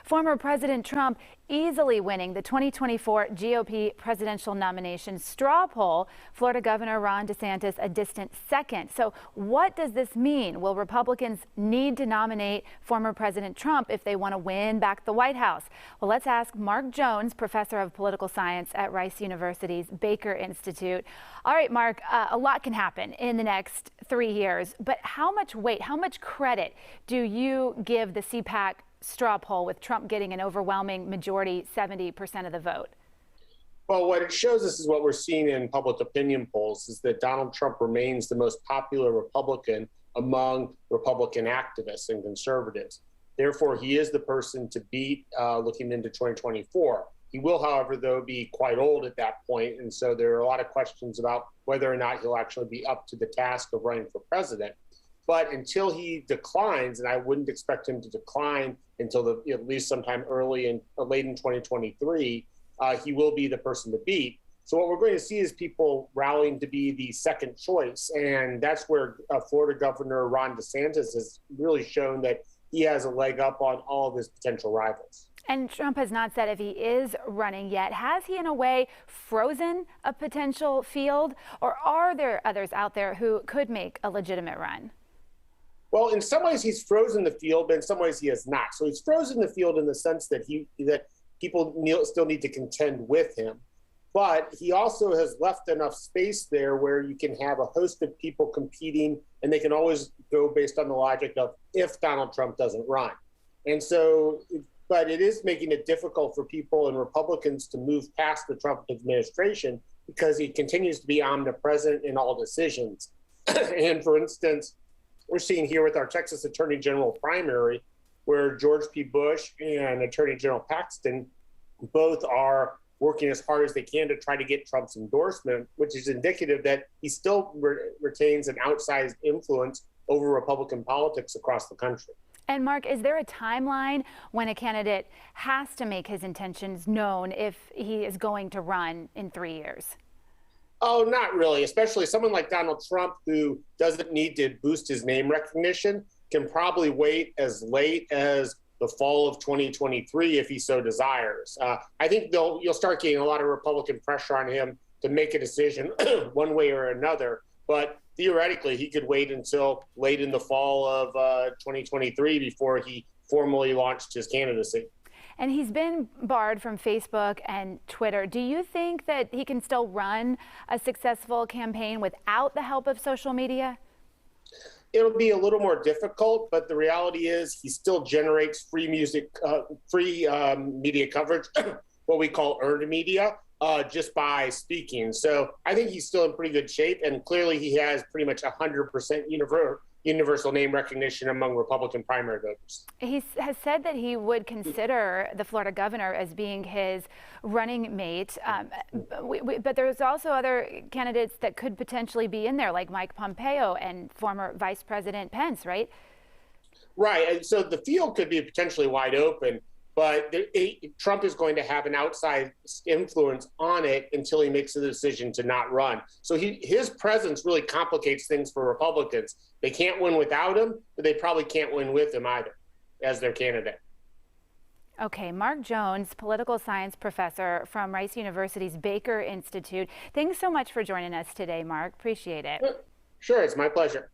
Former President Trump easily winning the 2024 GOP presidential nomination straw poll. Florida Governor Ron DeSantis a distant second. So what does this mean? Will Republicans need to nominate former President Trump if they want to win back the White House? Well, let's ask Mark Jones, professor of political science at Rice University's Baker Institute. All right, Mark, a lot can happen in the next 3 years, but how much weight, how much credit do you give the CPAC straw poll with Trump getting an overwhelming majority, 70% of the vote? Well, what it shows us is what we're seeing in public opinion polls is that Donald Trump remains the most popular Republican among Republican activists and conservatives. Therefore, he is the person to beat looking into 2024. He will, however, though, be quite old at that point. And so there are a lot of questions about whether or not he'll actually be up to the task of running for president. But until he declines, and I wouldn't expect him to decline until at least sometime late in 2023, he will be the person to beat. So what we're going to see is people rallying to be the second choice. And that's where Florida Governor Ron DeSantis has really shown that he has a leg up on all of his potential rivals. And Trump has not said if he is running yet. Has he, in a way, frozen a potential field? Or are there others out there who could make a legitimate run? Well, in some ways, he's frozen the field, but in some ways, he has not. So he's frozen the field in the sense that people still need to contend with him. But he also has left enough space there where you can have a host of people competing, and they can always go based on the logic of if Donald Trump doesn't run. And so, but it is making it difficult for people and Republicans to move past the Trump administration because he continues to be omnipresent in all decisions. And for instance, we're seeing here with our Texas Attorney General primary, where George P. Bush and Attorney General Paxton both are working as hard as they can to try to get Trump's endorsement, which is indicative that he still retains an outsized influence over Republican politics across the country. And Mark, is there a timeline when a candidate has to make his intentions known if he is going to run in 3 years? Oh, not really, especially someone like Donald Trump, who doesn't need to boost his name recognition, can probably wait as late as the fall of 2023 if he so desires. I think you'll start getting a lot of Republican pressure on him to make a decision one way or another. But theoretically, he could wait until late in the fall of 2023 before he formally launched his candidacy. And he's been barred from Facebook and Twitter. Do you think that he can still run a successful campaign without the help of social media? It'll be a little more difficult, but the reality is he still generates free media coverage, what we call earned media, just by speaking. So I think he's still in pretty good shape, and clearly he has pretty much 100% universal name recognition among Republican primary voters. He has said that he would consider the Florida governor as being his running mate, but there's also other candidates that could potentially be in there, like Mike Pompeo and former Vice President Pence, right? Right, and so the field could be potentially wide open, but Trump is going to have an outside influence on it until he makes the decision to not run. So his presence really complicates things for Republicans. They can't win without him, but they probably can't win with him either as their candidate. Okay, Mark Jones, political science professor from Rice University's Baker Institute. Thanks so much for joining us today, Mark. Appreciate it. Sure, it's my pleasure.